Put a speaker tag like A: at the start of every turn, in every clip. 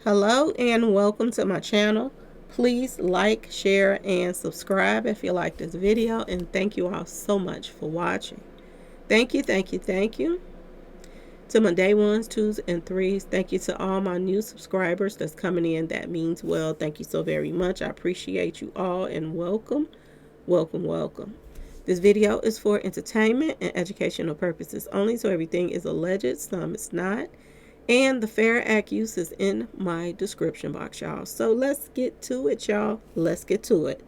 A: Hello and welcome to my channel. Please like, share, and subscribe if you like this video, and thank you all so much for watching. Thank you, thank you, thank you. To my day ones, twos, and threes, thank you to all my new subscribers that's coming in. That means well. Thank you so very much. I appreciate you all and welcome, welcome, welcome. This video is for entertainment and educational purposes only, so everything is alleged, some is not. And the Fair Act use is in my description box, y'all. So let's get to it, y'all. Let's get to it.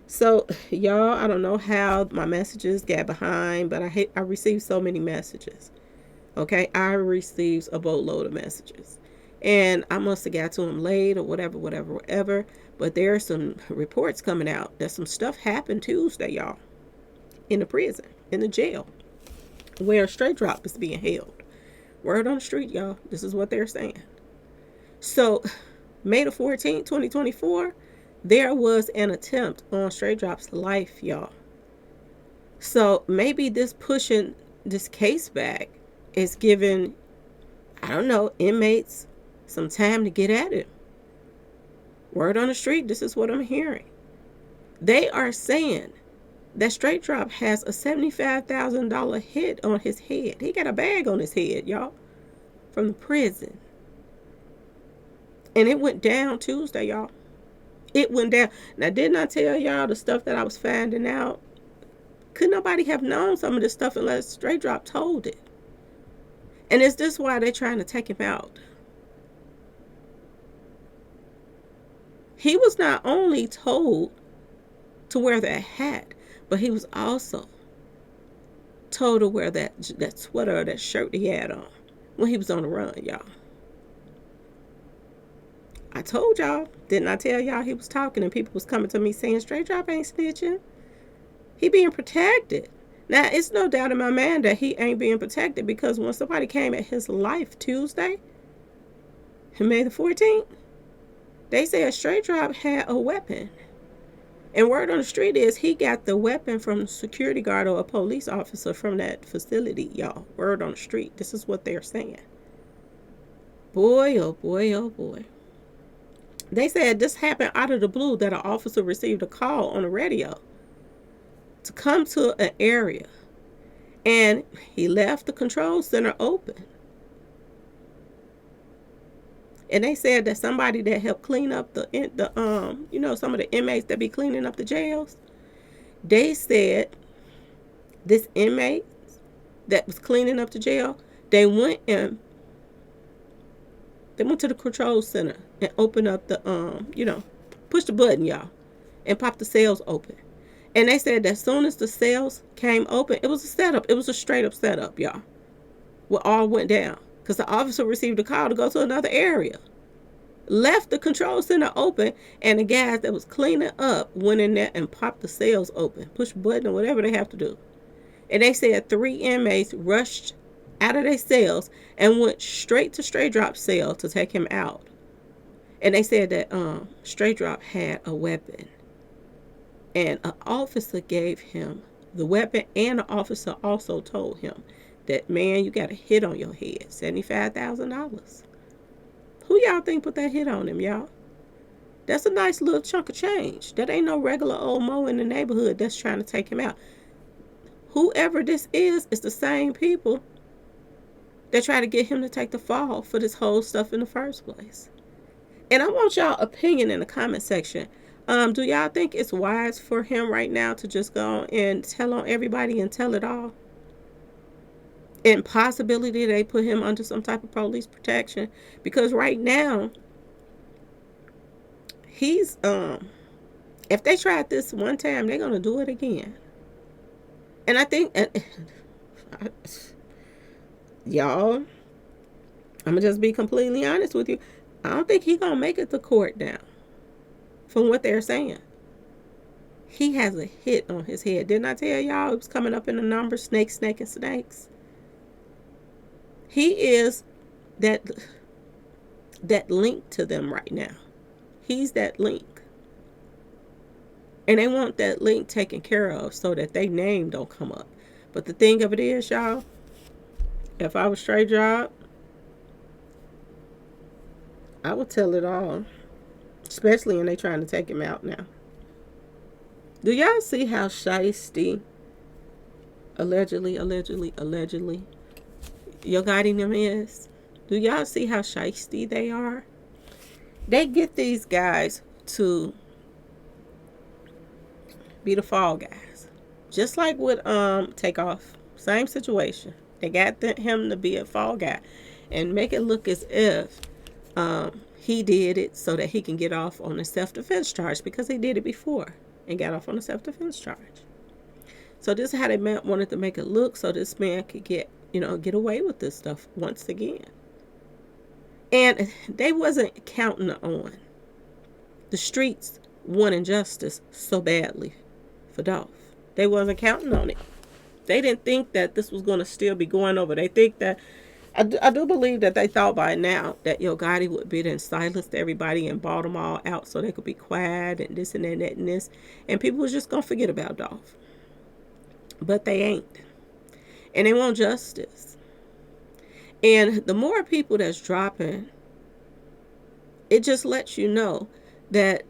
A: So, y'all, I don't know how my messages got behind, but I received so many messages. Okay, I received a boatload of messages. And I must have got to them late or whatever, whatever, whatever. But there are some reports coming out that some stuff happened Tuesday, y'all, in the prison, in the jail, where straight drop is being held. Word on the street, y'all. This is what they're saying. So, May the 14th, 2024, there was an attempt on Straight Drop's life, y'all. So, maybe this pushing this case back is giving, I don't know, inmates some time to get at it. Word on the street, this is what I'm hearing. They are saying that Straight Drop has a $75,000 hit on his head. He got a bag on his head, y'all, from the prison. And it went down Tuesday, y'all. It went down. Now, didn't I tell y'all the stuff that I was finding out? Could nobody have known some of this stuff unless Straight Drop told it? And is this why they're trying to take him out? He was not only told to wear that hat, but he was also told to wear that sweater or that shirt he had on when he was on the run, y'all. I told y'all, didn't I tell y'all he was talking and people was coming to me saying Straight Drop ain't snitching? He being protected. Now, it's no doubt in my mind that he ain't being protected, because when somebody came at his life Tuesday, May the 14th, they said Straight Drop had a weapon. And word on the street is he got the weapon from a security guard or a police officer from that facility, y'all. Word on the street. This is what they're saying. Boy, oh boy, oh boy. They said this happened out of the blue, that an officer received a call on the radio to come to an area, and he left the control center open. And they said that somebody that helped clean up some of the inmates that be cleaning up the jails, they said this inmate that was cleaning up the jail, they went to the control center and opened up the push the button, y'all, and pop the cells open. And they said that as soon as the cells came open, it was a setup. It was a straight up setup, y'all. What all went down. Because the officer received a call to go to another area. Left the control center open, and the guys that was cleaning up went in there and popped the cells open. Push a button or whatever they have to do. And they said 3 inmates rushed out of their cells and went straight to Straight Drop's cell to take him out. And they said that Straight Drop had a weapon. And an officer gave him the weapon, and the officer also told him that, man, you got a hit on your head, $75,000. Who y'all think put that hit on him, y'all? That's a nice little chunk of change. That ain't no regular old Mo in the neighborhood that's trying to take him out. Whoever this is the same people that try to get him to take the fall for this whole stuff in the first place. And I want y'all opinion in the comment section. Do y'all think it's wise for him right now to just go and tell on everybody and tell it all? And possibility they put him under some type of police protection, because right now he's if they tried this one time, they're gonna do it again. And I think y'all, I'm gonna just be completely honest with you. I don't think he's gonna make it to court now, from what they're saying. He has a hit on his head. Didn't I tell y'all it was coming up in the numbers? Snakes, snake, and snakes. He is that link to them right now. He's that link. And they want that link taken care of so that their name don't come up. But the thing of it is, y'all, if I was Straight Drop, I would tell it all, especially when they trying to take him out now. Do y'all see how shiesty, allegedly, Yo Gotti them is? Do y'all see how shiesty they are? They get these guys to be the fall guys. Just like with Takeoff. Same situation. They got him to be a fall guy and make it look as if he did it so that he can get off on a self-defense charge, because he did it before and got off on a self-defense charge. So this is how they wanted to make it look so this man could get away with this stuff once again. And they wasn't counting on the streets wanting justice so badly for Dolph. They wasn't counting on it. They didn't think that this was going to still be going over. They think that, I do believe that they thought by now that Yo Gotti would be then silenced everybody and bought them all out so they could be quiet and this and that and this. And people was just going to forget about Dolph. But they ain't. And they want justice. And the more people that's dropping, it just lets you know that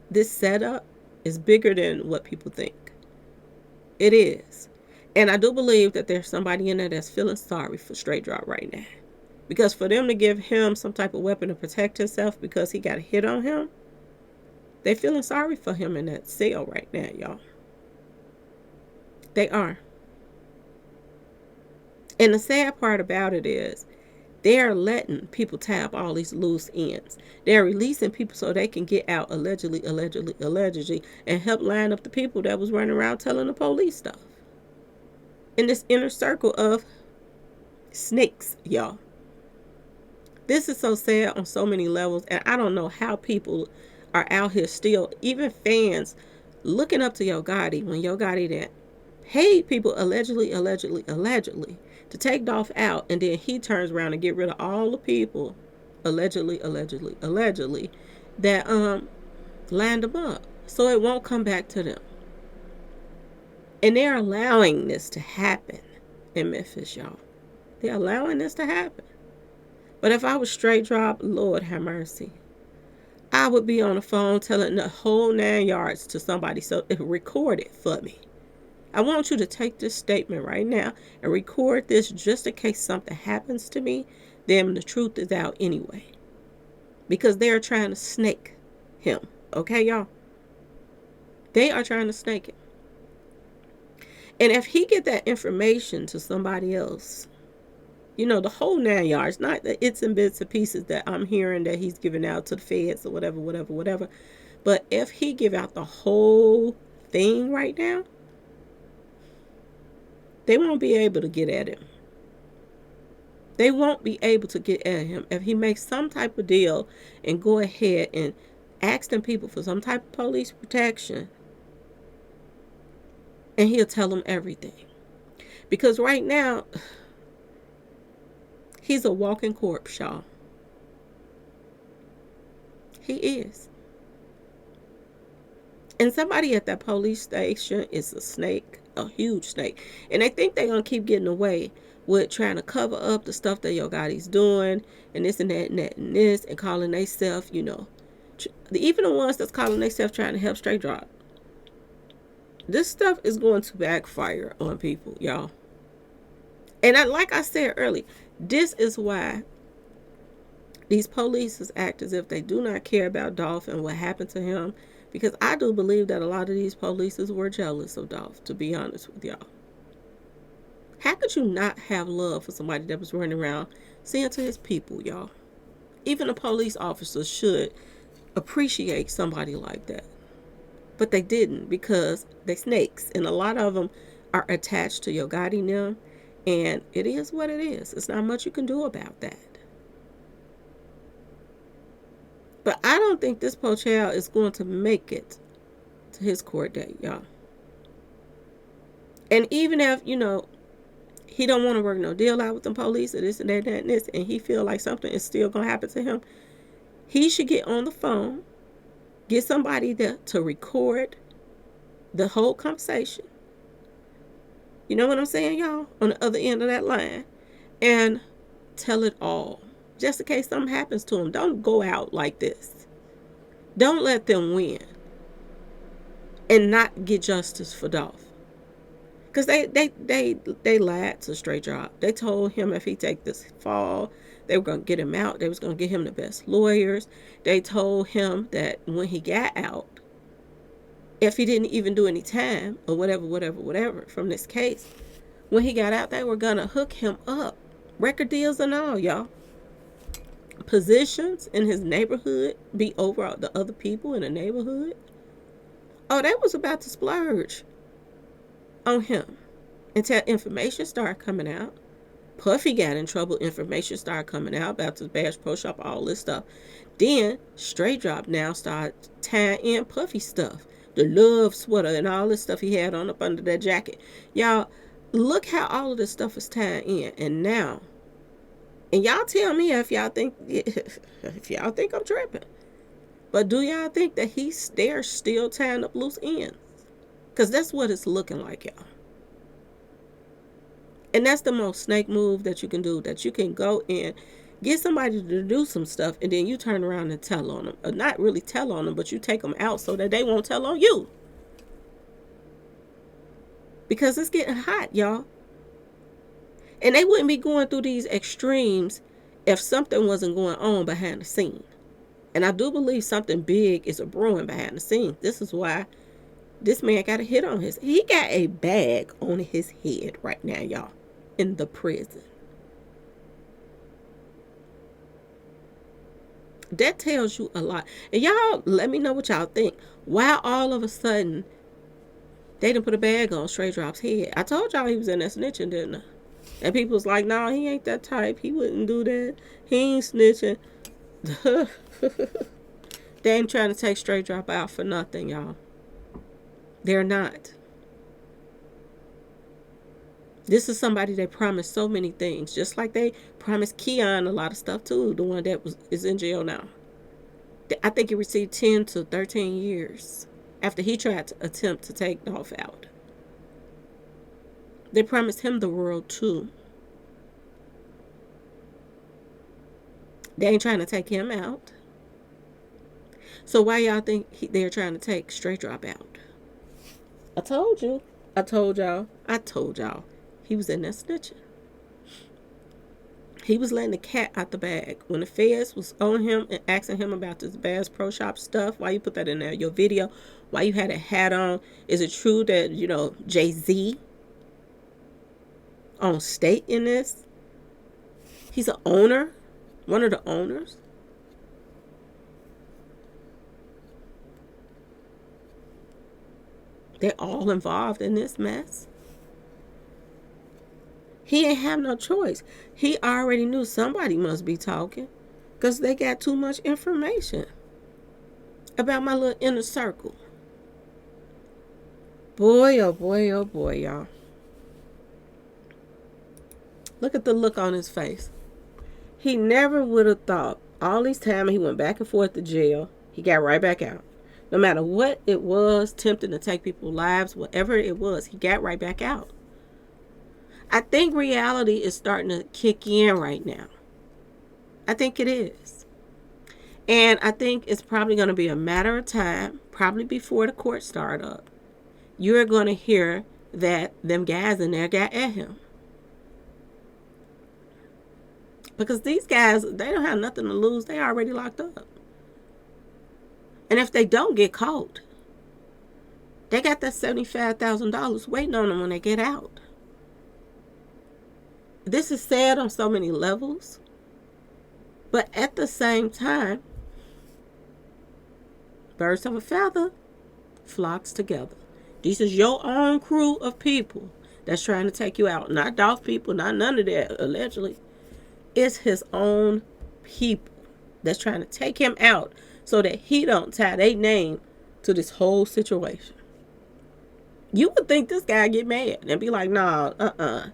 A: this setup is bigger than what people think. It is. And I do believe that there's somebody in there that's feeling sorry for Straight Drop right now. Because for them to give him some type of weapon to protect himself because he got a hit on him, they feeling sorry for him in that cell right now, y'all. They are. And the sad part about it is they're letting people tap all these loose ends. They're releasing people so they can get out allegedly, and help line up the people that was running around telling the police stuff. In this inner circle of snakes, y'all. This is so sad on so many levels, and I don't know how people are out here still, even fans, looking up to Yo Gotti when Yo Gotti that paid people allegedly to take Dolph out, and then he turns around and get rid of all the people allegedly that lined them up so it won't come back to them. And they're allowing this to happen in Memphis, y'all. They're allowing this to happen. But if I was Straight Drop, Lord have mercy, I would be on the phone telling the whole 9 yards to somebody so it record it for me. I want you to take this statement right now and record this just in case something happens to me. Then the truth is out anyway. Because they're trying to snake him. Okay, y'all? They are trying to snake him. And if he get that information to somebody else, the whole 9 yards, not the its and bits and pieces that I'm hearing that he's giving out to the feds or whatever. But if he give out the whole thing right now, they won't be able to get at him. They won't be able to get at him if he makes some type of deal and go ahead and ask them people for some type of police protection. And he'll tell them everything. Because right now, he's a walking corpse, y'all. He is. And somebody at that police station is a snake, a huge snake. And they think they're going to keep getting away with trying to cover up the stuff that Yo Gotti's doing and this and that and that and this and calling themselves, even the ones that's calling themselves trying to help Straight Drop. This stuff is going to backfire on people, y'all. And like I said earlier, this is why these police act as if they do not care about Dolph and what happened to him. Because I do believe that a lot of these police were jealous of Dolph, to be honest with y'all. How could you not have love for somebody that was running around saying to his people, y'all? Even the police officers should appreciate somebody like that. But they didn't, because they're snakes. And a lot of them are attached to Yo Gotti now. And it is what it is. It's not much you can do about that. But I don't think this poor child is going to make it to his court date, y'all. And even if, he don't want to work no deal out with the police or this and that and this, and he feel like something is still going to happen to him, he should get on the phone, get somebody to record the whole conversation. You know what I'm saying, y'all? On the other end of that line. And tell it all. just in case something happens to him. Don't go out like this. Don't let them win and not get justice for Dolph. Because they lied to Straight Drop. They told him if he take this fall, they were going to get him out. They was going to get him the best lawyers. They told him that when he got out, if he didn't even do any time or whatever from this case, when he got out, they were going to hook him up. Record deals and all, y'all. Positions in his neighborhood, be over the other people in the neighborhood. Oh, they was about to splurge on him until information started coming out. Puffy got in trouble. Information started coming out about the Bash Pro Shop, all this stuff. Then Straight Drop now started tying in Puffy stuff, the love sweater and all this stuff he had on up under that jacket. Y'all, look how all of this stuff is tied in. And now, and y'all tell me if y'all think I'm tripping, but do y'all think that they're still tying up loose ends? Because that's what it's looking like, y'all. And that's the most snake move that you can do, that you can go in, get somebody to do some stuff, and then you turn around and tell on them. Or not really tell on them, but you take them out so that they won't tell on you. Because it's getting hot, y'all. And they wouldn't be going through these extremes if something wasn't going on behind the scene. And I do believe something big is a brewing behind the scenes. This is why this man got a hit on he got a bag on his head right now, y'all, in the prison. That tells you a lot. And y'all, let me know what y'all think. Why all of a sudden they didn't put a bag on Straight Drop's head? I told y'all he was in that snitching, didn't I? And people was like, nah, he ain't that type. He wouldn't do that. He ain't snitching. They ain't trying to take Straight Drop out for nothing, y'all. They're not. This is somebody that promised so many things, just like they promised Keon a lot of stuff too, the one that is in jail now. I think he received 10 to 13 years after he tried to attempt to take Dolph out. They promised him the world too. They ain't trying to take him out. So why y'all think they're trying to take Straight Drop out? I told you. I told y'all. He was in there snitching. He was letting the cat out the bag. When the feds was on him and asking him about this Bass Pro Shop stuff, why you put that in there, your video, why you had a hat on, is it true that, Jay-Z on state in this? He's an owner, one of the owners. They're all involved in this mess. He ain't have no choice. He already knew somebody must be talking because they got too much information about my little inner circle. Boy, oh boy, oh boy, y'all. Look at the look on his face. He never would have thought all these time he went back and forth to jail, he got right back out. No matter what it was, tempting to take people's lives, whatever it was, he got right back out. I think reality is starting to kick in right now. I think it is. And I think it's probably going to be a matter of time, probably before the court start up. You're going to hear that them guys in there got at him. Because these guys, they don't have nothing to lose. They already locked up. And if they don't get caught, they got that $75,000 waiting on them when they get out. This is sad on so many levels. But at the same time, birds of a feather flocks together. This is your own crew of people that's trying to take you out. Not Dolph people, not none of that, allegedly. It's his own people that's trying to take him out so that he don't tie their name to this whole situation. You would think this guy get mad and be like, nah,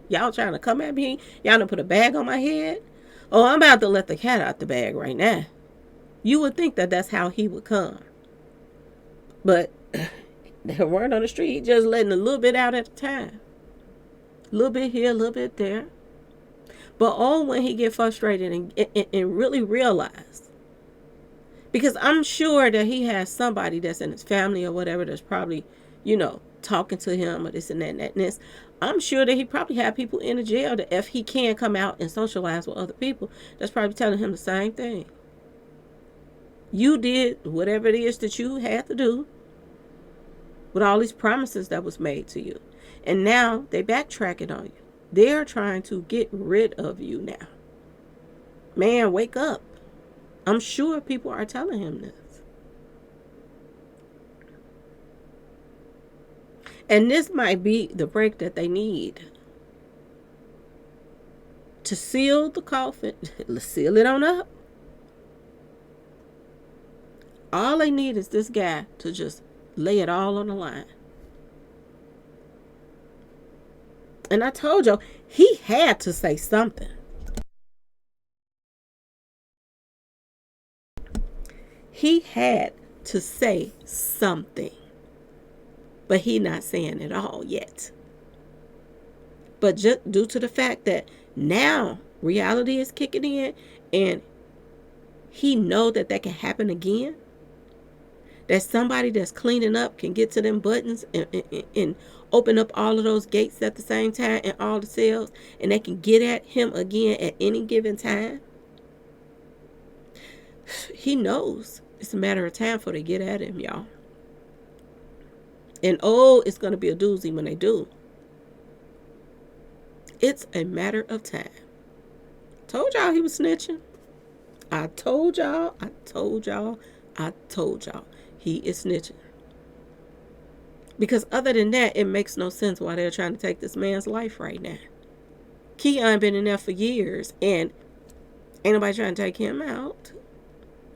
A: y'all trying to come at me? Y'all done put a bag on my head? Oh, I'm about to let the cat out the bag right now. You would think that that's how he would come. But the word on the street, just letting a little bit out at a time. A little bit here, a little bit there. But oh, when he get frustrated and really realize, because I'm sure that he has somebody that's in his family or whatever that's probably, talking to him or this and that and that and this. I'm sure that he probably had people in the jail that if he can come out and socialize with other people, that's probably telling him the same thing. You did whatever it is that you had to do with all these promises that was made to you. And now they backtracking on you. They're trying to get rid of you now. Man, wake up. I'm sure people are telling him this. And this might be the break that they need to seal the coffin, seal it on up. All they need is this guy to just lay it all on the line. And I told you, he had to say something. He had to say something. But he not saying it all yet. But just due to the fact that now reality is kicking in and he know that can happen again, that somebody that's cleaning up can get to them buttons and open up all of those gates at the same time and all the cells, and they can get at him again at any given time. He knows it's a matter of time for they get at him, y'all. And oh, it's going to be a doozy when they do. It's a matter of time. Told y'all he was snitching. I told y'all. He is snitching. Because other than that, it makes no sense why they're trying to take this man's life right now. Keon been in there for years and ain't nobody trying to take him out.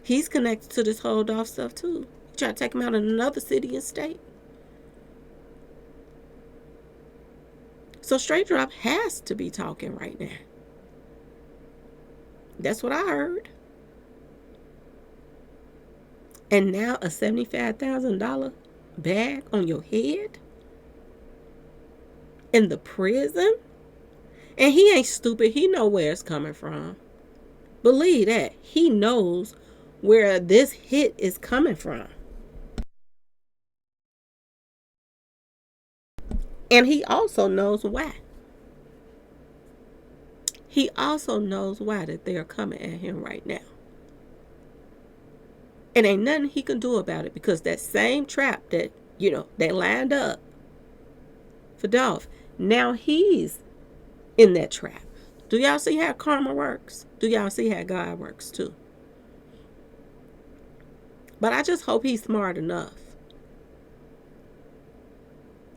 A: He's connected to this hold off stuff too. Trying to take him out in another city and state. So Straight Drop has to be talking right now. That's what I heard. And now a $75,000 bag on your head? In the prison? And he ain't stupid. He know where it's coming from. Believe that. He knows where this hit is coming from. And he also knows why. He also knows why that they are coming at him right now. And ain't nothing he can do about it, because that same trap that, they lined up for Dolph, now he's in that trap. Do y'all see how karma works? Do y'all see how God works too? But I just hope he's smart enough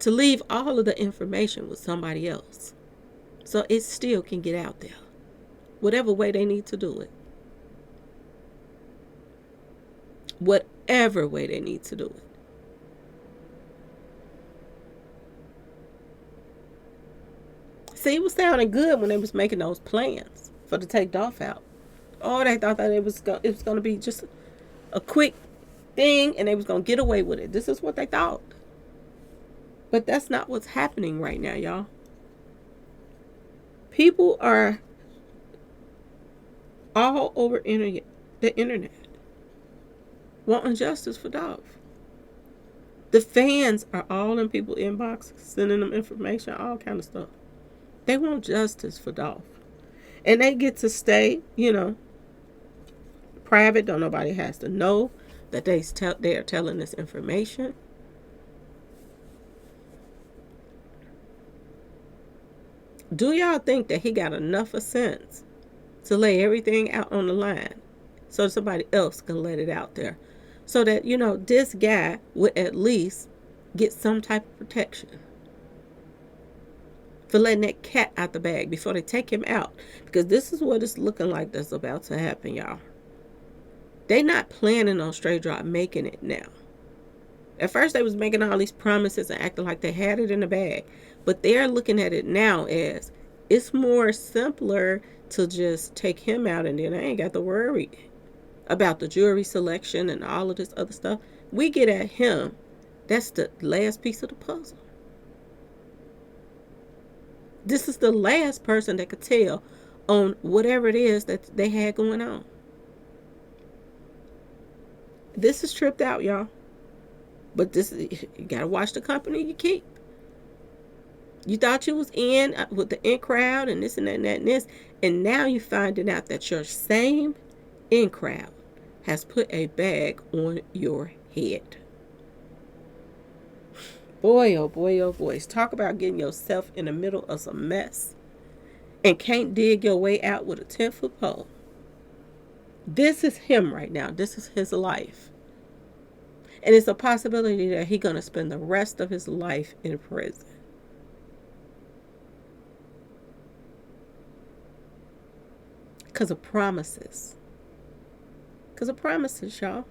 A: to leave all of the information with somebody else so it still can get out there, whatever way they need to do it. Whatever way they need to do it. See, it was sounding good when they was making those plans for to take Dolph out. Oh, they thought that it was going to be just a quick thing and they was going to get away with it. This is what they thought. But that's not what's happening right now, y'all. People are all over the internet wanting justice for Dolph. The fans are all in people's inbox, sending them information, all kind of stuff. They want justice for Dolph. And they get to stay, private. Don't nobody has to know that they are telling this information. Do y'all think that he got enough of sense to lay everything out on the line so somebody else can let it out there? So that, this guy would at least get some type of protection for letting that cat out the bag before they take him out. Because this is what it's looking like that's about to happen, y'all. They not planning on Straight Drop making it now. At first, they was making all these promises and acting like they had it in the bag. But they're looking at it now as it's more simpler to just take him out and then I ain't got to worry about the jury selection and all of this other stuff. We get at him. That's the last piece of the puzzle. This is the last person that could tell, on whatever it is that they had going on. This is tripped out, y'all. But this, you gotta watch the company you keep. You thought you was in with the in crowd and this and that and that and this, and now you finding out that your same in crowd has put a bag on your head. Boy, oh boy, oh boy. Talk about getting yourself in the middle of some mess and can't dig your way out with a 10-foot pole. This is him right now. This is his life. And it's a possibility that he's going to spend the rest of his life in prison. Because of promises. Because of promises, y'all.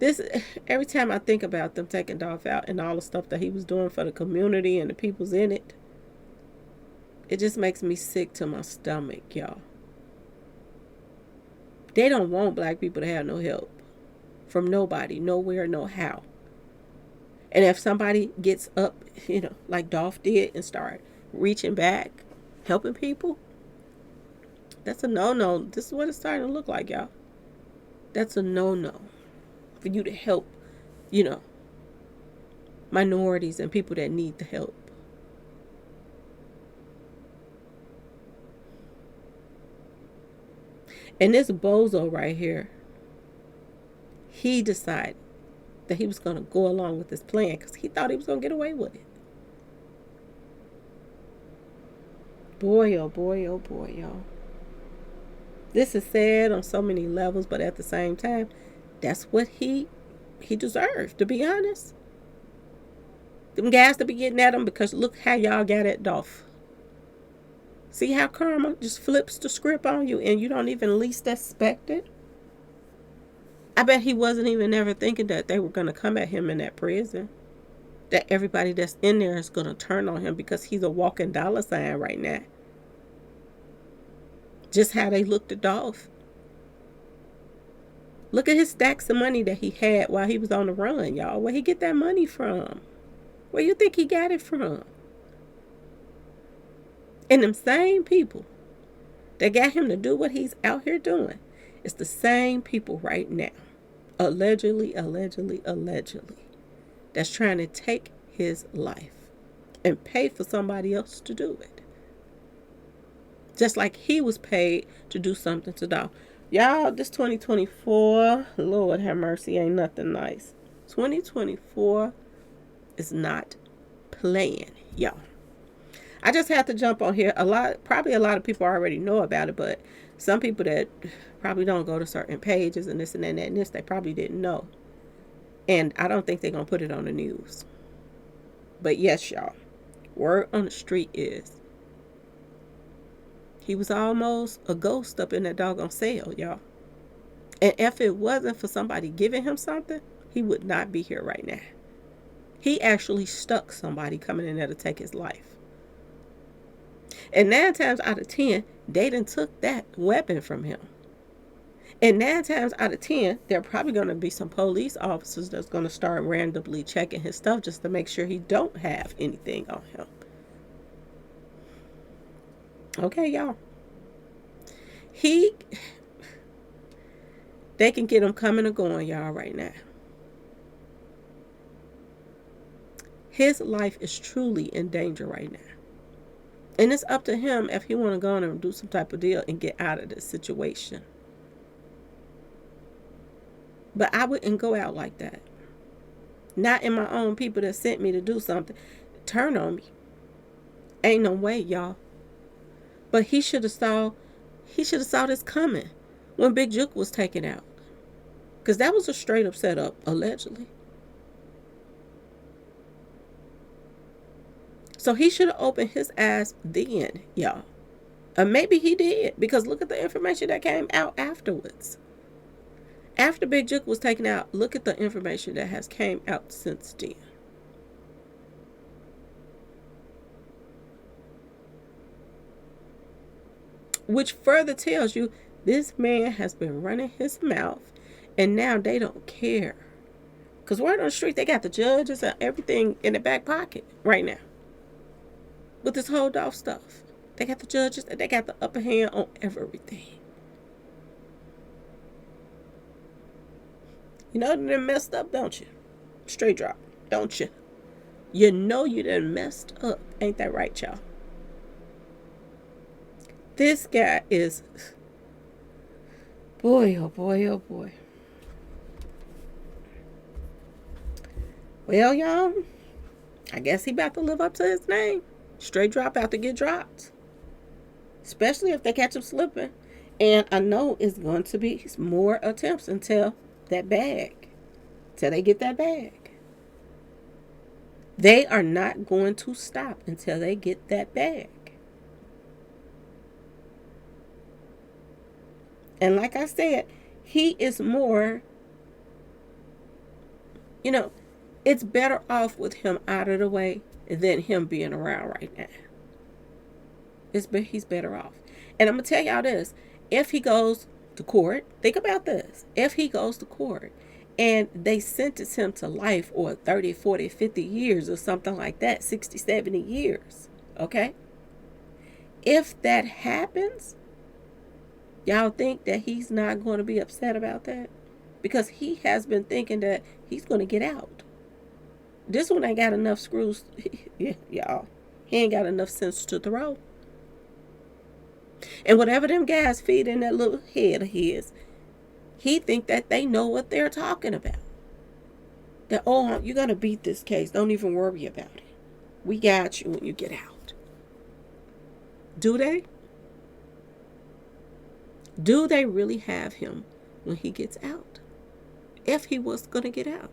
A: This, every time I think about them taking Dolph out and all the stuff that he was doing for the community and the people's in it, it just makes me sick to my stomach, y'all. They don't want black people to have no help from nobody, nowhere, no how. And if somebody gets up, like Dolph did and start reaching back, helping people, that's a no-no. This is what it's starting to look like, y'all. That's a no-no for you to help, minorities and people that need the help. And this bozo right here, he decided that he was going to go along with this plan because he thought he was going to get away with it. Boy, oh boy, oh boy, y'all. This is sad on so many levels, but at the same time, that's what he deserved, to be honest. Them guys to be getting at him because look how y'all got at Dolph. See how karma just flips the script on you and you don't even least expect it? I bet he wasn't even ever thinking that they were going to come at him in that prison. That everybody that's in there is going to turn on him because he's a walking dollar sign right now. Just how they looked at Dolph. Look at his stacks of money that he had while he was on the run, y'all. Where he get that money from? Where you think he got it from? And them same people that got him to do what he's out here doing, it's the same people right now, allegedly, that's trying to take his life and pay for somebody else to do it. Just like he was paid to do something to Dolph. Y'all, this 2024, Lord have mercy, ain't nothing nice. 2024 is not playing, y'all. I just have to jump on here. Probably a lot of people already know about it, but some people that probably don't go to certain pages and this and that and this, they probably didn't know. And I don't think they're going to put it on the news. But yes, y'all, word on the street is he was almost a ghost up in that doggone cell, y'all. And if it wasn't for somebody giving him something, he would not be here right now. He actually stuck somebody coming in there to take his life. And 9 times out of 10, they done took that weapon from him. And 9 times out of 10, there are probably going to be some police officers that's going to start randomly checking his stuff just to make sure he don't have anything on him. Okay, y'all. They can get him coming or going, y'all, right now. His life is truly in danger right now. And it's up to him if he want to go on and do some type of deal and get out of this situation. But I wouldn't go out like that. Not in my own people that sent me to do something. Turn on me. Ain't no way, y'all. But he should have saw this coming when Big Juke was taken out. Because that was a straight up setup, allegedly. So he should have opened his eyes then, y'all. And maybe he did, because look at the information that came out afterwards. After Big Juke was taken out, look at the information that has came out since then. Which further tells you this man has been running his mouth and now they don't care. Because word on the street, they got the judges and everything in the back pocket right now. with this hold off stuff. They got the judges, they got the upper hand on everything. You know they messed up, don't you? Straight drop, don't you? You know you done messed up. Ain't that right, y'all? This guy is, boy, oh boy, oh boy. Well, y'all, I guess he about to live up to his name. Straight drop out to get dropped. Especially if they catch him slipping. And I know it's going to be more attempts until that bag. Till they get that bag. They are not going to stop until they get that bag. And like I said, he is more, you know, it's better off with him out of the way than him being around right now. He's better off. And I'm going to tell y'all this. If he goes to court, think about this. If he goes to court and they sentence him to life or 30, 40, 50 years or something like that, 60, 70 years, okay? If that happens, y'all think that he's not going to be upset about that? Because he has been thinking that he's going to get out. This one ain't got enough screws, y'all. He ain't got enough sense to throw. And whatever them guys feed in that little head of his, he think that they know what they're talking about. That, oh, you're going to beat this case. Don't even worry about it. We got you when you get out. Do they? Do they really have him when he gets out? If he was going to get out.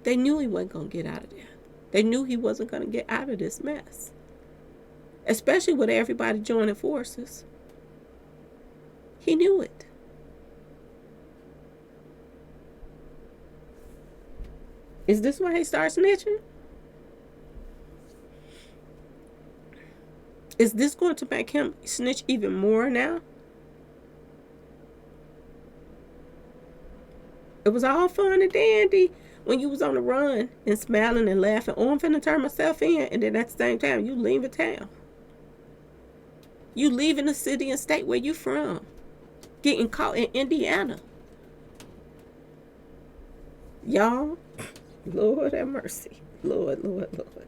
A: They knew he wasn't going to get out of there. They knew he wasn't going to get out of this mess. Especially with everybody joining forces. He knew it. Is this why he starts snitching? Is this going to make him snitch even more now? It was all fun and dandy when you was on the run and smiling and laughing. Oh, I'm finna turn myself in. And then at the same time, you leaving town. You leaving the city and state where you from. Getting caught in Indiana. Y'all, Lord have mercy. Lord, Lord, Lord.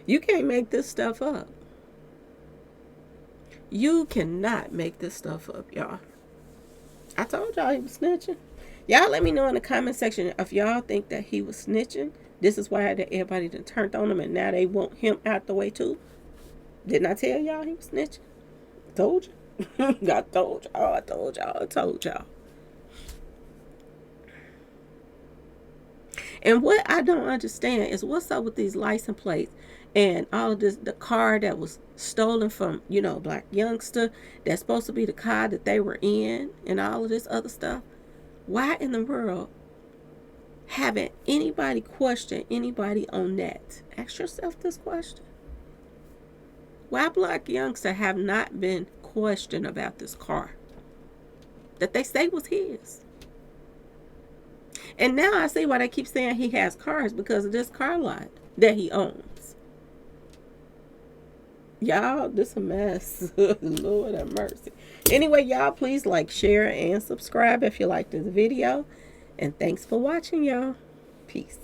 A: You can't make this stuff up. You cannot make this stuff up, y'all. I told y'all he was snitching. Y'all let me know in the comment section if y'all think that he was snitching. This is why everybody done turned on him and now they want him out the way too. Didn't I tell y'all he was snitching? Told you. I told y'all. I told y'all. I told y'all. And what I don't understand is what's up with these license plates and all of this, the car that was stolen from, black youngster that's supposed to be the car that they were in and all of this other stuff. Why in the world haven't anybody questioned anybody on that? Ask yourself this question. Why black youngster have not been questioned about this car that they say was his? And now I see why they keep saying he has cars, because of this car lot that he owns. Y'all, this a mess. Lord have mercy. Anyway, y'all, please like, share, and subscribe if you like this video. And thanks for watching, y'all. Peace.